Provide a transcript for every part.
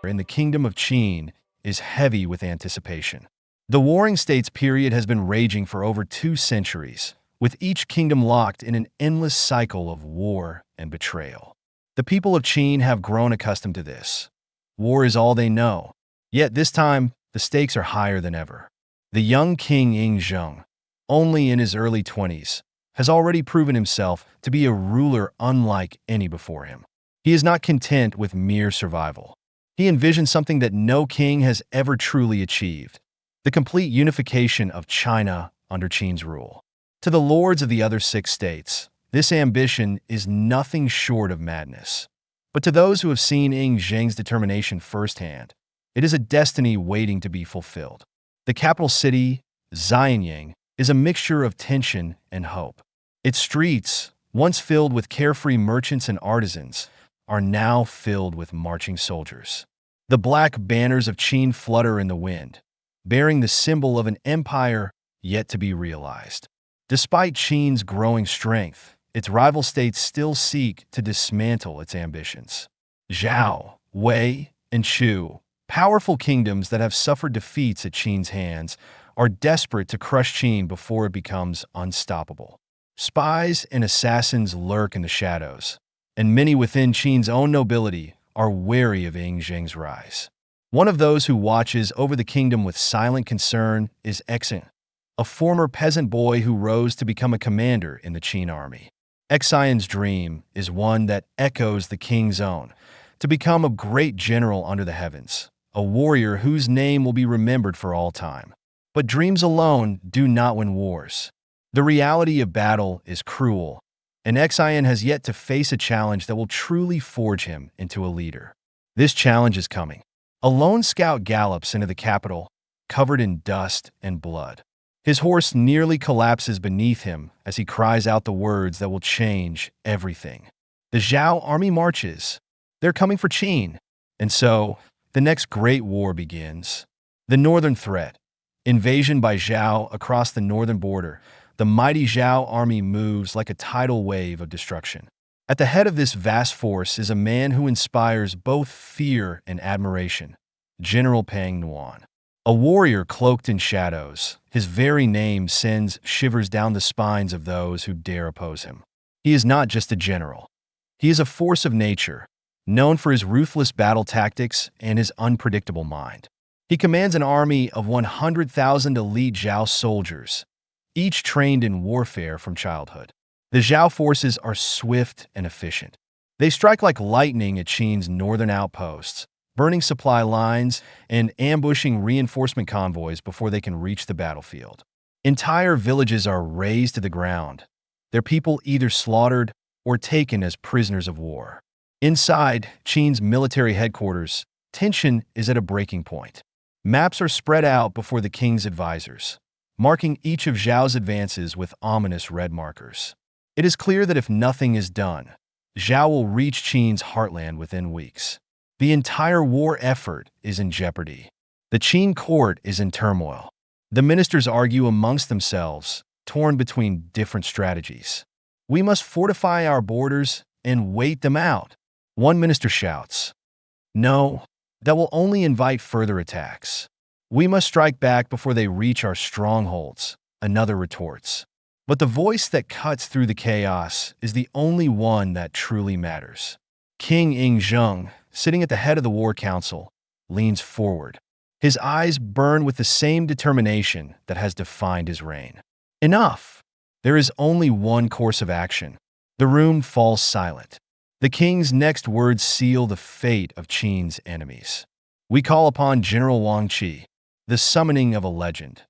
in the Kingdom of Qin is heavy with anticipation. The Warring States period has been raging for over 2 centuries, with each kingdom locked in an endless cycle of war and betrayal. The people of Qin have grown accustomed to this. War is all they know. Yet this time, the stakes are higher than ever. The young king Yingzheng, only in his early 20s, has already proven himself to be a ruler unlike any before him. He is not content with mere survival. He envisions something that no king has ever truly achieved: the complete unification of China under Qin's rule. To the lords of the other 6 states, this ambition is nothing short of madness. But to those who have seen Yingzheng's determination firsthand, it is a destiny waiting to be fulfilled. The capital city, Xianyang, is a mixture of tension and hope. Its streets, once filled with carefree merchants and artisans, are now filled with marching soldiers. The black banners of Qin flutter in the wind, bearing the symbol of an empire yet to be realized. Despite Qin's growing strength, its rival states still seek to dismantle its ambitions. Zhao, Wei, and Shu, powerful kingdoms that have suffered defeats at Qin's hands, are desperate to crush Qin before it becomes unstoppable. Spies and assassins lurk in the shadows, and many within Qin's own nobility are wary of Yingzheng's rise. One of those who watches over the kingdom with silent concern is Exin, a former peasant boy who rose to become a commander in the Qin army. Xian's dream is one that echoes the king's own: to become a great general under the heavens, a warrior whose name will be remembered for all time. But dreams alone do not win wars. The reality of battle is cruel, and Xian has yet to face a challenge that will truly forge him into a leader. This challenge is coming. A lone scout gallops into the capital, covered in dust and blood. His horse nearly collapses beneath him as he cries out the words that will change everything. The Zhao army marches. They're coming for Qin. And so, the next great war begins. The northern threat. Invasion by Zhao across the northern border. The mighty Zhao army moves like a tidal wave of destruction. At the head of this vast force is a man who inspires both fear and admiration: General Pang Nuan. A warrior cloaked in shadows, his very name sends shivers down the spines of those who dare oppose him. He is not just a general. He is a force of nature, known for his ruthless battle tactics and his unpredictable mind. He commands an army of 100,000 elite Zhao soldiers, each trained in warfare from childhood. The Zhao forces are swift and efficient. They strike like lightning at Qin's northern outposts, burning supply lines and ambushing reinforcement convoys before they can reach the battlefield. Entire villages are razed to the ground, their people either slaughtered or taken as prisoners of war. Inside Qin's military headquarters, tension is at a breaking point. Maps are spread out before the king's advisors, marking each of Zhao's advances with ominous red markers. It is clear that if nothing is done, Zhao will reach Qin's heartland within weeks. The entire war effort is in jeopardy. The Qin court is in turmoil. The ministers argue amongst themselves, torn between different strategies. "We must fortify our borders and wait them out," one minister shouts. "No, that will only invite further attacks. We must strike back before they reach our strongholds," another retorts. But the voice that cuts through the chaos is the only one that truly matters. King Yingzheng, sitting at the head of the war council, leans forward. His eyes burn with the same determination that has defined his reign. Enough! There is only one course of action. The room falls silent. The king's next words seal the fate of Qin's enemies. "We call upon General Ohki," the summoning of a legend.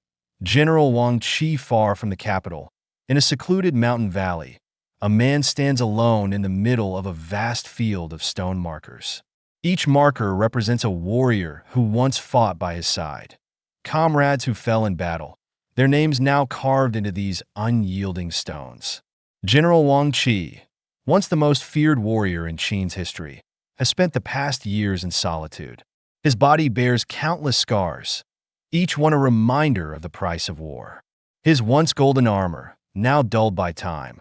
General Ohki, far from the capital, in a secluded mountain valley, a man stands alone in the middle of a vast field of stone markers. Each marker represents a warrior who once fought by his side. Comrades who fell in battle, their names now carved into these unyielding stones. General Ohki, once the most feared warrior in Qin's history, has spent the past years in solitude. His body bears countless scars, each one a reminder of the price of war. His once golden armor, now dulled by time,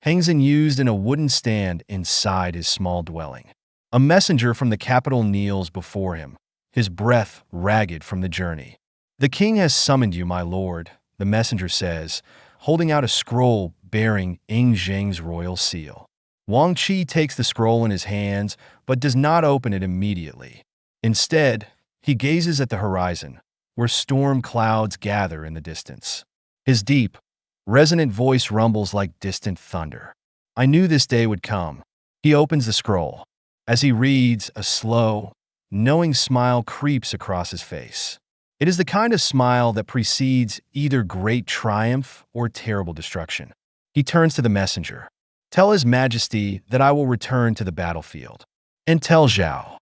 hangs unused in a wooden stand inside his small dwelling. A messenger from the capital kneels before him, his breath ragged from the journey. "The king has summoned you, my lord," the messenger says, holding out a scroll bearing Ing Zheng's royal seal. Wang Qi takes the scroll in his hands, but does not open it immediately. Instead, he gazes at the horizon, where storm clouds gather in the distance. His deep, resonant voice rumbles like distant thunder. "I knew this day would come." He opens the scroll. As he reads, a slow, knowing smile creeps across his face. It is the kind of smile that precedes either great triumph or terrible destruction. He turns to the messenger. "Tell His Majesty that I will return to the battlefield. And tell Zhao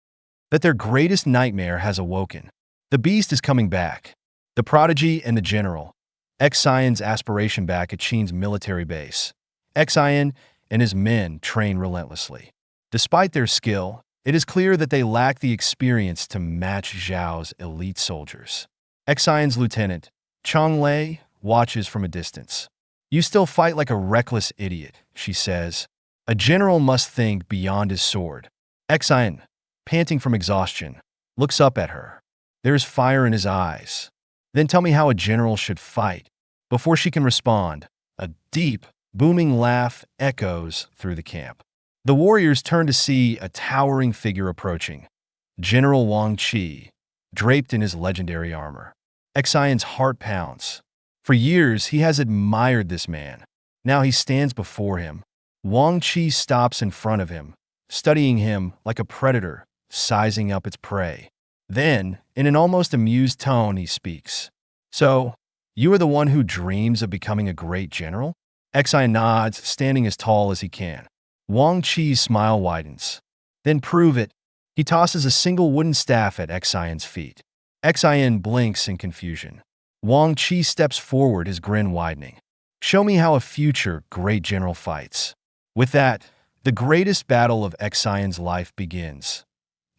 that their greatest nightmare has awoken. The beast is coming back." The prodigy and the general. Xian's aspiration back at Qin's military base. Xian and his men train relentlessly. Despite their skill, it is clear that they lack the experience to match Zhao's elite soldiers. Xian's lieutenant, Chang Lei, watches from a distance. "You still fight like a reckless idiot," she says. "A general must think beyond his sword." Xian, panting from exhaustion, looks up at her. There is fire in his eyes. "Then tell me how a general should fight." Before she can respond, a deep, booming laugh echoes through the camp. The warriors turn to see a towering figure approaching, General Wang Qi, draped in his legendary armor. Xian's heart pounds. For years, he has admired this man. Now he stands before him. Wang Qi stops in front of him, studying him like a predator, sizing up its prey. Then, in an almost amused tone, he speaks. "So, you are the one who dreams of becoming a great general?" Xian nods, standing as tall as he can. Wang Qi's smile widens. "Then prove it." He tosses a single wooden staff at Xian's feet. Xian blinks in confusion. Wang Qi steps forward, his grin widening. "Show me how a future great general fights." With that, the greatest battle of Xian's life begins.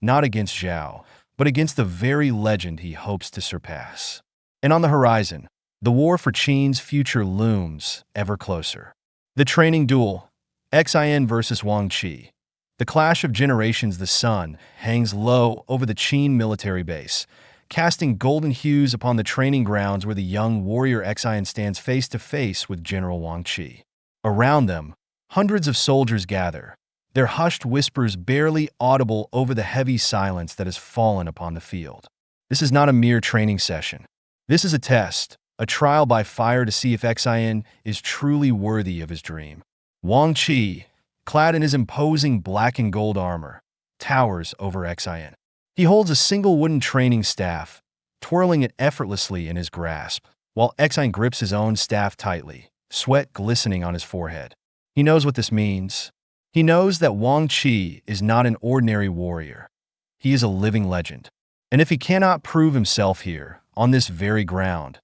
Not against Zhao, but against the very legend he hopes to surpass. And on the horizon, the war for Qin's future looms ever closer. The training duel, Xian versus Wang Qi. The clash of generations. The sun hangs low over the Qin military base, casting golden hues upon the training grounds where the young warrior Xian stands face to face with General Wang Qi. Around them, hundreds of soldiers gather, their hushed whispers barely audible over the heavy silence that has fallen upon the field. This is not a mere training session. This is a test, a trial by fire to see if Xian is truly worthy of his dream. Wang Qi, clad in his imposing black and gold armor, towers over Xian. He holds a single wooden training staff, twirling it effortlessly in his grasp, while Xian grips his own staff tightly, sweat glistening on his forehead. He knows what this means. He knows that Wang Qi is not an ordinary warrior. He is a living legend. And if he cannot prove himself here, on this very ground,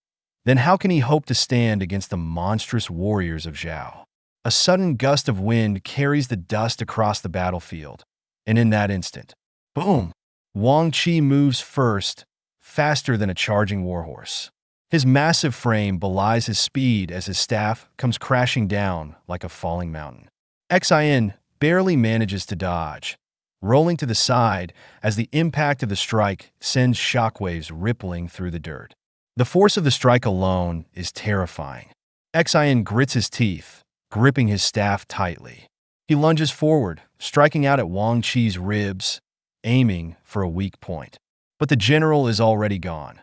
then how can he hope to stand against the monstrous warriors of Zhao? A sudden gust of wind carries the dust across the battlefield, and in that instant, boom! Wang Qi moves first, faster than a charging warhorse. His massive frame belies his speed as his staff comes crashing down like a falling mountain. Xian barely manages to dodge, rolling to the side as the impact of the strike sends shockwaves rippling through the dirt. The force of the strike alone is terrifying. Xian grits his teeth, gripping his staff tightly. He lunges forward, striking out at Wang Qi's ribs, aiming for a weak point. But the general is already gone.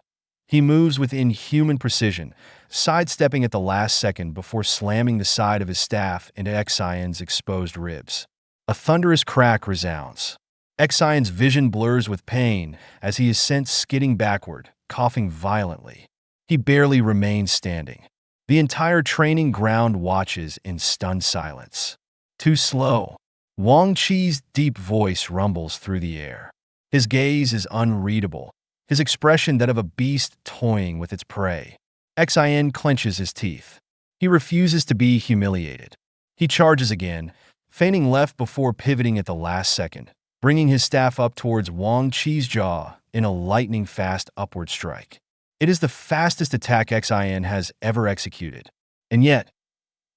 He moves with inhuman precision, sidestepping at the last second before slamming the side of his staff into Xian's exposed ribs. A thunderous crack resounds. Xian's vision blurs with pain as he is sent skidding backward, coughing violently. He barely remains standing. The entire training ground watches in stunned silence. Too slow. Wang Qi's deep voice rumbles through the air. His gaze is unreadable, his expression that of a beast toying with its prey. Xian clenches his teeth. He refuses to be humiliated. He charges again, feigning left before pivoting at the last second, bringing his staff up towards Wang Qi's jaw in a lightning-fast upward strike. It is the fastest attack Xian has ever executed. And yet,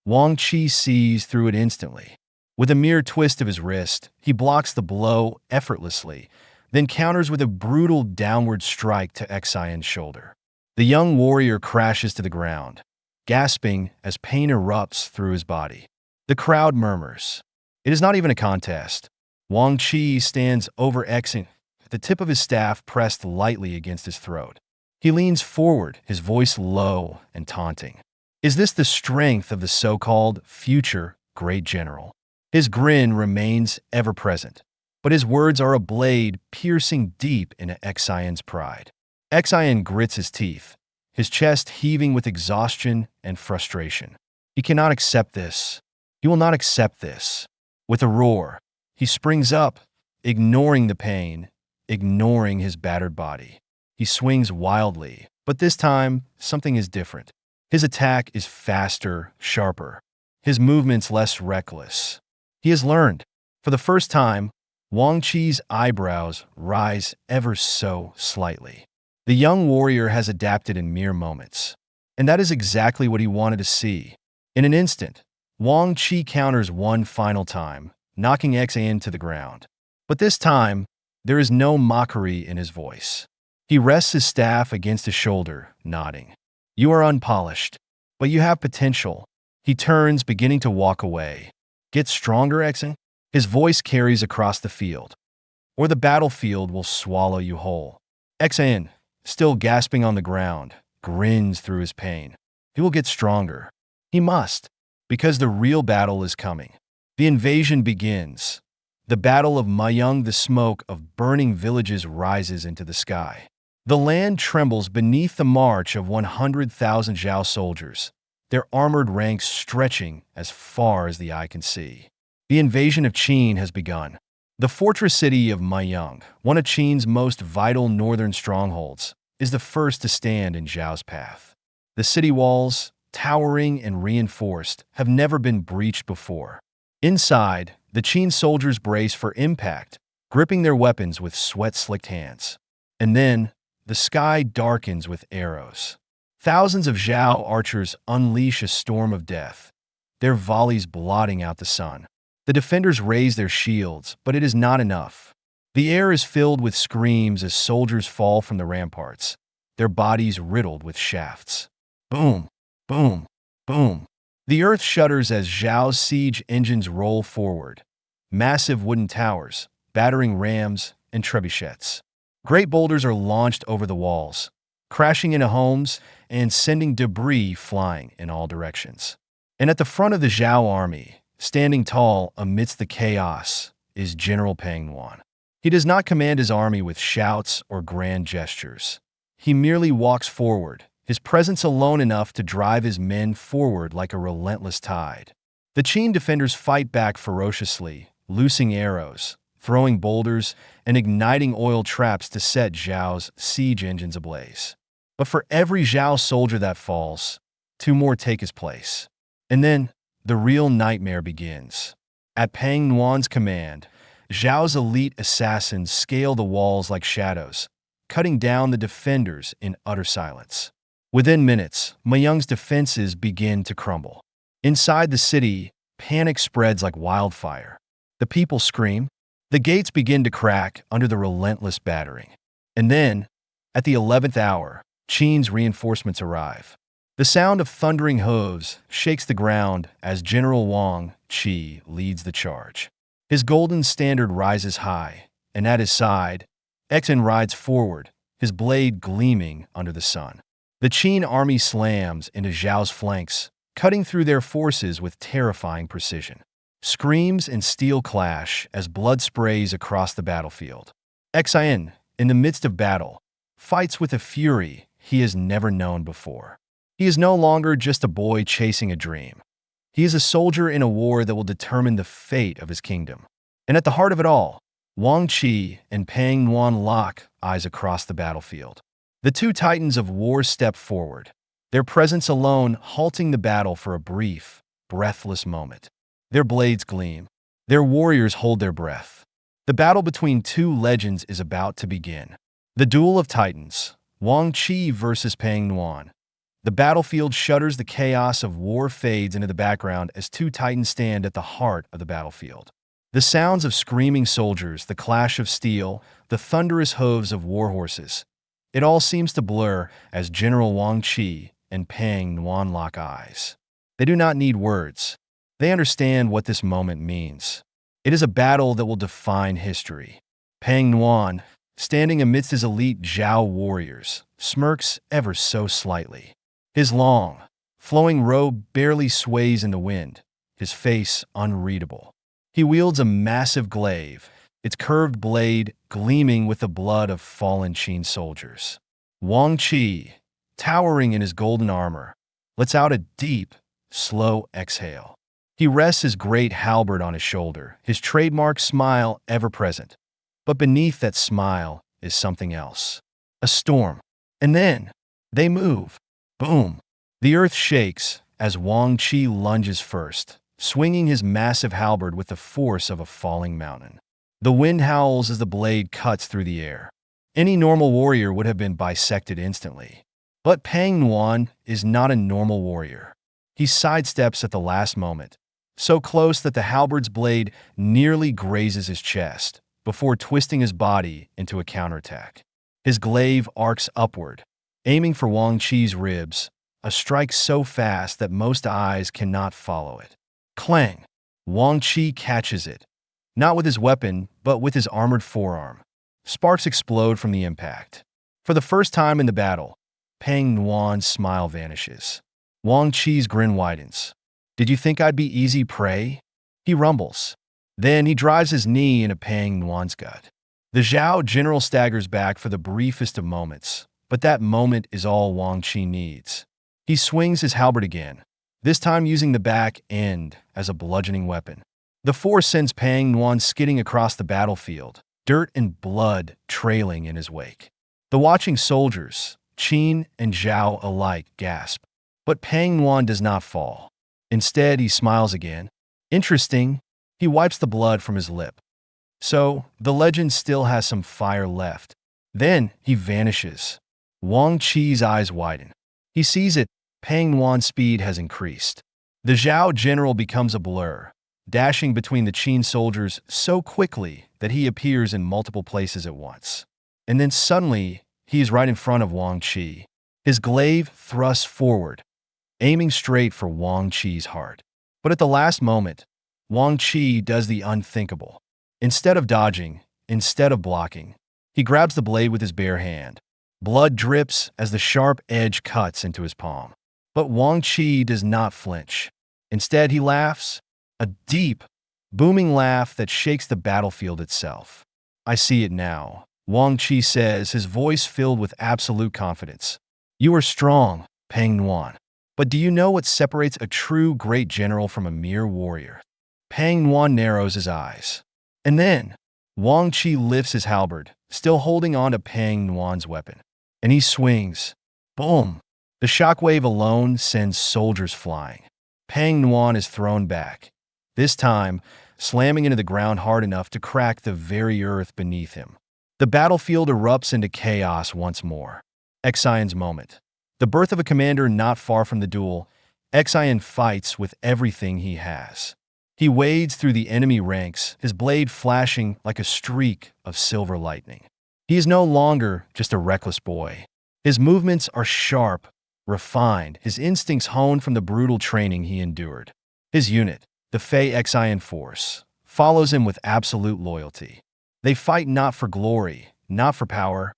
Wang Qi sees through it instantly. With a mere twist of his wrist, he blocks the blow effortlessly, then counters with a brutal downward strike to Xian's shoulder. The young warrior crashes to the ground, gasping as pain erupts through his body. The crowd murmurs. It is not even a contest. Wang Qi stands over Xian, the tip of his staff pressed lightly against his throat. He leans forward, his voice low and taunting. Is this the strength of the so-called future great general? His grin remains ever present, but his words are a blade piercing deep into Xian's pride. Xian grits his teeth, his chest heaving with exhaustion and frustration. He cannot accept this. He will not accept this. With a roar, he springs up, ignoring the pain, ignoring his battered body. He swings wildly, but this time, something is different. His attack is faster, sharper. His movements less reckless. He has learned. For the first time, Wang Qi's eyebrows rise ever so slightly. The young warrior has adapted in mere moments. And that is exactly what he wanted to see. In an instant, Wang Qi counters one final time, knocking Xian to the ground. But this time, there is no mockery in his voice. He rests his staff against his shoulder, nodding. You are unpolished, but you have potential. He turns, beginning to walk away. Get stronger, Xian? His voice carries across the field. Or the battlefield will swallow you whole. Xian, still gasping on the ground, grins through his pain. He will get stronger. He must, because the real battle is coming. The invasion begins. The battle of Mayang, the smoke of burning villages rises into the sky. The land trembles beneath the march of 100,000 Zhao soldiers, their armored ranks stretching as far as the eye can see. The invasion of Qin has begun. The fortress city of Mayang, one of Qin's most vital northern strongholds, is the first to stand in Zhao's path. The city walls, towering and reinforced, have never been breached before. Inside, the Qin soldiers brace for impact, gripping their weapons with sweat-slicked hands. And then, the sky darkens with arrows. Thousands of Zhao archers unleash a storm of death, their volleys blotting out the sun. The defenders raise their shields, but it is not enough. The air is filled with screams as soldiers fall from the ramparts, their bodies riddled with shafts. Boom, boom, boom. The earth shudders as Zhao's siege engines roll forward. Massive wooden towers, battering rams, and trebuchets. Great boulders are launched over the walls, crashing into homes and sending debris flying in all directions. And at the front of the Zhao army, standing tall amidst the chaos, is General Peng Nuan. He does not command his army with shouts or grand gestures. He merely walks forward, his presence alone enough to drive his men forward like a relentless tide. The Qin defenders fight back ferociously, loosing arrows, throwing boulders, and igniting oil traps to set Zhao's siege engines ablaze. But for every Zhao soldier that falls, two more take his place. And then, the real nightmare begins. At Peng Nuan's command, Zhao's elite assassins scale the walls like shadows, cutting down the defenders in utter silence. Within minutes, Mayang's defenses begin to crumble. Inside the city, panic spreads like wildfire. The people scream. The gates begin to crack under the relentless battering. And then, at the 11th hour, Qin's reinforcements arrive. The sound of thundering hooves shakes the ground as General Wang Qi leads the charge. His golden standard rises high, and at his side, Xian rides forward, his blade gleaming under the sun. The Qin army slams into Zhao's flanks, cutting through their forces with terrifying precision. Screams and steel clash as blood sprays across the battlefield. Xian, in the midst of battle, fights with a fury he has never known before. He is no longer just a boy chasing a dream. He is a soldier in a war that will determine the fate of his kingdom. And at the heart of it all, Wang Qi and Peng Nuan lock eyes across the battlefield. The two titans of war step forward, their presence alone halting the battle for a brief, breathless moment. Their blades gleam. Their warriors hold their breath. The battle between two legends is about to begin. The duel of titans, Wang Qi versus Peng Nuan. The battlefield shudders, the chaos of war fades into the background as two titans stand at the heart of the battlefield. The sounds of screaming soldiers, the clash of steel, the thunderous hooves of war horses. It all seems to blur as General Wang Qi and Pang Nuan lock eyes. They do not need words. They understand what this moment means. It is a battle that will define history. Pang Nuan, standing amidst his elite Zhao warriors, smirks ever so slightly. His long, flowing robe barely sways in the wind, his face unreadable. He wields a massive glaive, its curved blade gleaming with the blood of fallen Qin soldiers. Wang Qi, towering in his golden armor, lets out a deep, slow exhale. He rests his great halberd on his shoulder, his trademark smile ever present. But beneath that smile is something else. A storm. And then, they move. Boom. The earth shakes as Wang Qi lunges first, swinging his massive halberd with the force of a falling mountain. The wind howls as the blade cuts through the air. Any normal warrior would have been bisected instantly. But Pang Nuan is not a normal warrior. He sidesteps at the last moment, so close that the halberd's blade nearly grazes his chest, before twisting his body into a counterattack. His glaive arcs upward, aiming for Wang Qi's ribs, a strike so fast that most eyes cannot follow it. Clang! Wang Qi catches it, not with his weapon, but with his armored forearm. Sparks explode from the impact. For the first time in the battle, Pang Nuan's smile vanishes. Wang Qi's grin widens. "Did you think I'd be easy prey?" He rumbles. Then he drives his knee into Pang Nuan's gut. The Zhao general staggers back for the briefest of moments, but that moment is all Wang Qi needs. He swings his halberd again, this time using the back end as a bludgeoning weapon. The force sends Pang Nuan skidding across the battlefield, dirt and blood trailing in his wake. The watching soldiers, Qin and Zhao alike, gasp. But Pang Nuan does not fall. Instead, he smiles again. Interesting, he wipes the blood from his lip. So, the legend still has some fire left. Then, he vanishes. Wang Qi's eyes widen. He sees it. Pang Nuan's speed has increased. The Zhao general becomes a blur, dashing between the Qin soldiers so quickly that he appears in multiple places at once. And then suddenly, he is right in front of Wang Qi. His glaive thrusts forward, aiming straight for Wang Qi's heart. But at the last moment, Wang Qi does the unthinkable. Instead of dodging, instead of blocking, he grabs the blade with his bare hand. Blood drips as the sharp edge cuts into his palm. But Wang Qi does not flinch. Instead, he laughs, a deep, booming laugh that shakes the battlefield itself. "I see it now," Wang Qi says, his voice filled with absolute confidence. "You are strong, Pang Nuan. But do you know what separates a true great general from a mere warrior?" Pang Nuan narrows his eyes. And then, Wang Qi lifts his halberd, still holding on to Pang Nuan's weapon. And he swings. Boom! The shockwave alone sends soldiers flying. Pang Nuan is thrown back, this time slamming into the ground hard enough to crack the very earth beneath him. The battlefield erupts into chaos once more. Xian's moment. The birth of a commander not far from the duel, Xian fights with everything he has. He wades through the enemy ranks, his blade flashing like a streak of silver lightning. He is no longer just a reckless boy. His movements are sharp, refined, his instincts honed from the brutal training he endured. His unit, the Fei Xian force, follows him with absolute loyalty. They fight not for glory, not for power,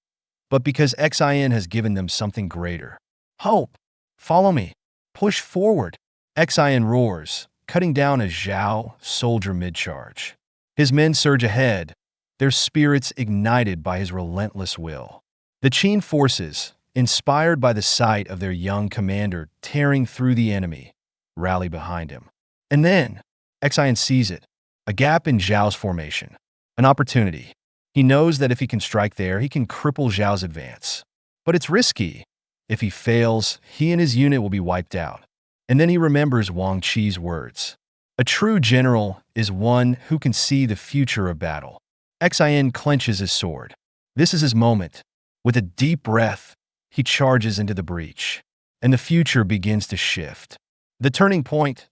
but because Xian has given them something greater. Hope! Follow me! Push forward! Xian roars, cutting down a Zhao soldier mid-charge. His men surge ahead, their spirits ignited by his relentless will. The Qin forces, inspired by the sight of their young commander tearing through the enemy, rally behind him. And then, Xian sees it, a gap in Zhao's formation, an opportunity. He knows that if he can strike there, he can cripple Zhao's advance. But it's risky. If he fails, he and his unit will be wiped out. And then he remembers Wang Qi's words. A true general is one who can see the future of battle. Xian clenches his sword. This is his moment. With a deep breath, he charges into the breach, and the future begins to shift. The turning point,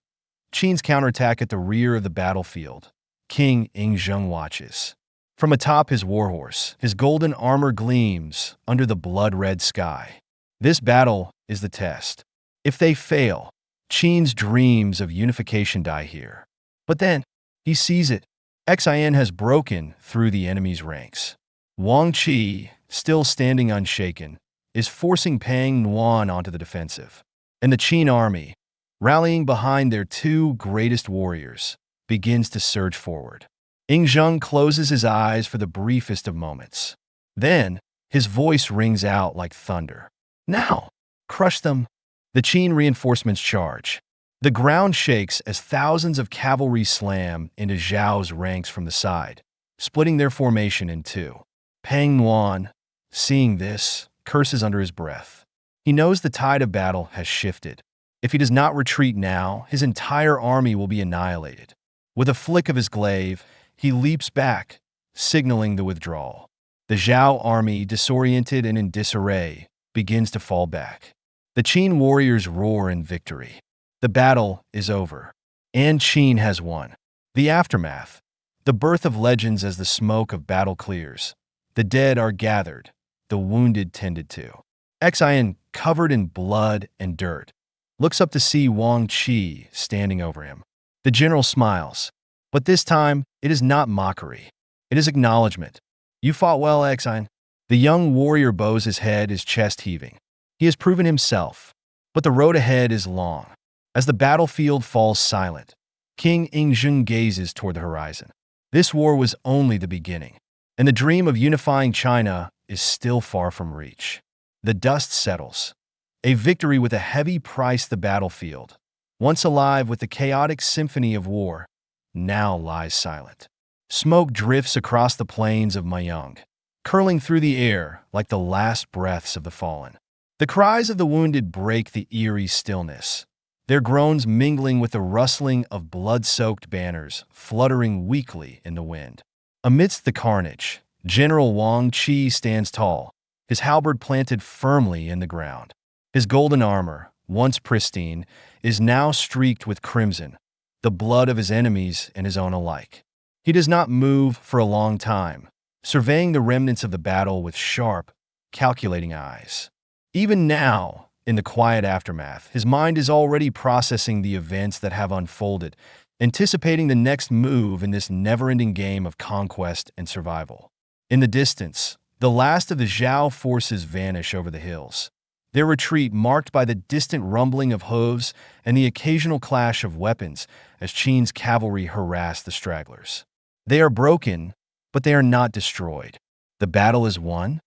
Qin's counterattack at the rear of the battlefield. King Ingzheng watches. From atop his warhorse, his golden armor gleams under the blood-red sky. This battle is the test. If they fail, Qin's dreams of unification die here. But then, he sees it. Xin has broken through the enemy's ranks. Wang Qi, still standing unshaken, is forcing Pang Nuan onto the defensive. And the Qin army, rallying behind their two greatest warriors, begins to surge forward. Ingzheng closes his eyes for the briefest of moments. Then, his voice rings out like thunder. Now, crush them! The Qin reinforcements charge. The ground shakes as thousands of cavalry slam into Zhao's ranks from the side, splitting their formation in two. Pang Nuan, seeing this, curses under his breath. He knows the tide of battle has shifted. If he does not retreat now, his entire army will be annihilated. With a flick of his glaive, he leaps back, signaling the withdrawal. The Zhao army, disoriented and in disarray, begins to fall back. The Qin warriors roar in victory. The battle is over, and Qin has won. The aftermath, the birth of legends as the smoke of battle clears. The dead are gathered, the wounded tended to. Xin, covered in blood and dirt, looks up to see Wang Qi standing over him. The general smiles, but this time it is not mockery. It is acknowledgement. You fought well, Xin. The young warrior bows his head, his chest heaving. He has proven himself, but the road ahead is long. As the battlefield falls silent, King Ingzheng gazes toward the horizon. This war was only the beginning, and the dream of unifying China is still far from reach. The dust settles. A victory with a heavy price. The battlefield, once alive with the chaotic symphony of war, now lies silent. Smoke drifts across the plains of Mayang, curling through the air like the last breaths of the fallen. The cries of the wounded break the eerie stillness, their groans mingling with the rustling of blood-soaked banners fluttering weakly in the wind. Amidst the carnage, General Wang Qi stands tall, his halberd planted firmly in the ground. His golden armor, once pristine, is now streaked with crimson, the blood of his enemies and his own alike. He does not move for a long time, surveying the remnants of the battle with sharp, calculating eyes. Even now, in the quiet aftermath, his mind is already processing the events that have unfolded, anticipating the next move in this never-ending game of conquest and survival. In the distance, the last of the Zhao forces vanish over the hills, their retreat marked by the distant rumbling of hooves and the occasional clash of weapons as Qin's cavalry harass the stragglers. They are broken, but they are not destroyed. The battle is won,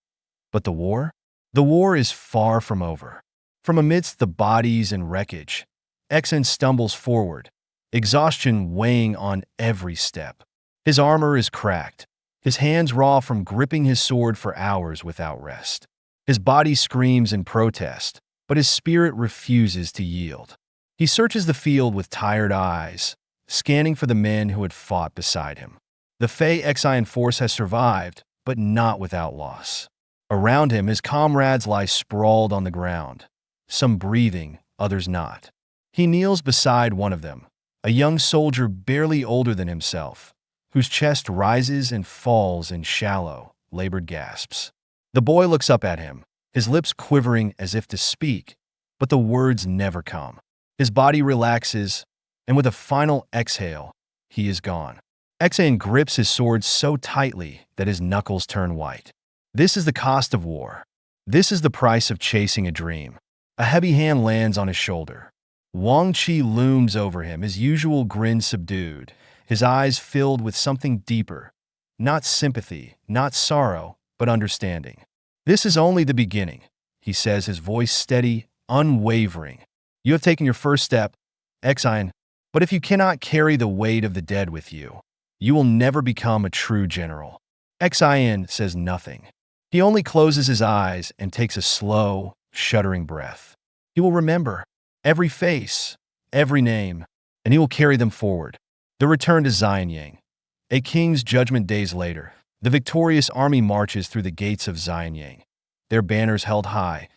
but the war? The war is far from over. From amidst the bodies and wreckage, Xin stumbles forward, exhaustion weighing on every step. His armor is cracked, his hands raw from gripping his sword for hours without rest. His body screams in protest, but his spirit refuses to yield. He searches the field with tired eyes, scanning for the men who had fought beside him. The Fei Xian force has survived, but not without loss. Around him, his comrades lie sprawled on the ground, some breathing, others not. He kneels beside one of them, a young soldier barely older than himself, whose chest rises and falls in shallow, labored gasps. The boy looks up at him, his lips quivering as if to speak, but the words never come. His body relaxes, and with a final exhale, he is gone. Xin grips his sword so tightly that his knuckles turn white. This is the cost of war. This is the price of chasing a dream. A heavy hand lands on his shoulder. Wang Qi looms over him, his usual grin subdued, his eyes filled with something deeper. Not sympathy, not sorrow, but understanding. This is only the beginning, he says, his voice steady, unwavering. You have taken your first step, Xin, but if you cannot carry the weight of the dead with you, you will never become a true general. Xin says nothing. He only closes his eyes and takes a slow, shuddering breath. He will remember every face, every name, and he will carry them forward. The return to Xianyang. A king's judgment days later, the victorious army marches through the gates of Xianyang, their banners held high,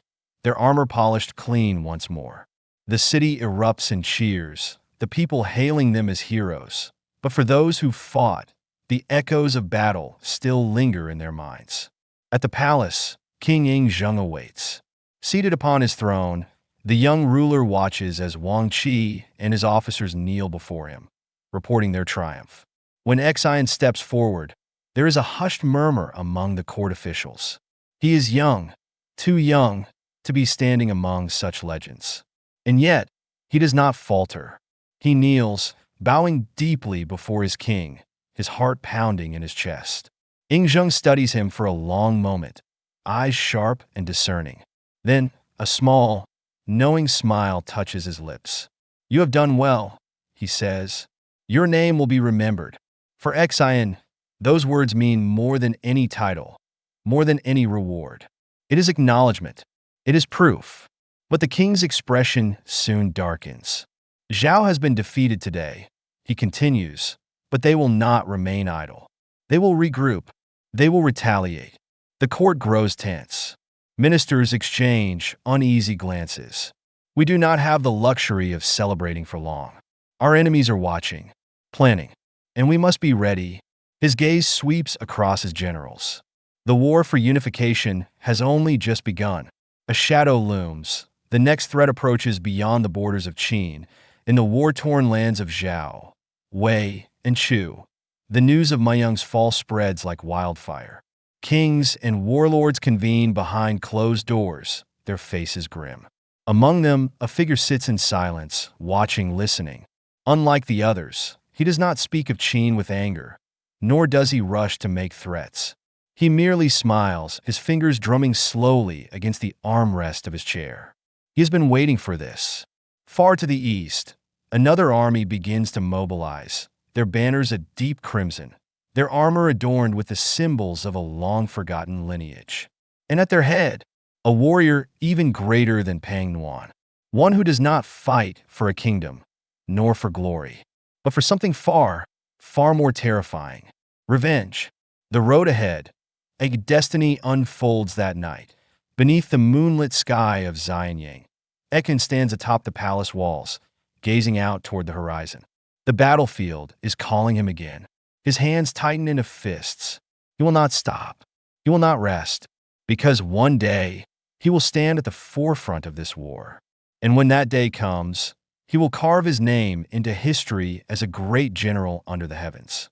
their armor polished clean once more. The city erupts in cheers, the people hailing them as heroes, But for those who fought, the echoes of battle still linger in their minds. At the palace, King Yingzheng awaits. Seated upon his throne, the young ruler watches as Wang Qi and his officers kneel before him, reporting their triumph. When Xian steps forward, there is a hushed murmur among the court officials. He is young, too young to be standing among such legends. And yet, he does not falter. He kneels, bowing deeply before his king, his heart pounding in his chest. Yingzheng studies him for a long moment, eyes sharp and discerning. Then, a small, knowing smile touches his lips. "You have done well," he says. "Your name will be remembered." For Xian, those words mean more than any title, more than any reward. It is acknowledgement. It is proof. But the king's expression soon darkens. Zhao has been defeated today, he continues, but they will not remain idle. They will regroup. They will retaliate. The court grows tense. Ministers exchange uneasy glances. We do not have the luxury of celebrating for long. Our enemies are watching, planning, and we must be ready. His gaze sweeps across his generals. The war for unification has only just begun. A shadow looms. The next threat approaches beyond the borders of Qin, in the war-torn lands of Zhao, Wei, and Chu. The news of Mayung's fall spreads like wildfire. Kings and warlords convene behind closed doors, their faces grim. Among them, a figure sits in silence, watching, listening. Unlike the others, he does not speak of Qin with anger, nor does he rush to make threats. He merely smiles, his fingers drumming slowly against the armrest of his chair. He has been waiting for this. Far to the east, another army begins to mobilize, their banners a deep crimson, their armor adorned with the symbols of a long-forgotten lineage. And at their head, a warrior even greater than Pang Nuan, one who does not fight for a kingdom, nor for glory, but for something far, far more terrifying: revenge. The road ahead, a destiny unfolds that night. Beneath the moonlit sky of Xianyang, Ekin stands atop the palace walls, gazing out toward the horizon. The battlefield is calling him again. His hands tighten into fists. He will not stop. He will not rest, because one day he will stand at the forefront of this war. And when that day comes, he will carve his name into history as a great general under the heavens.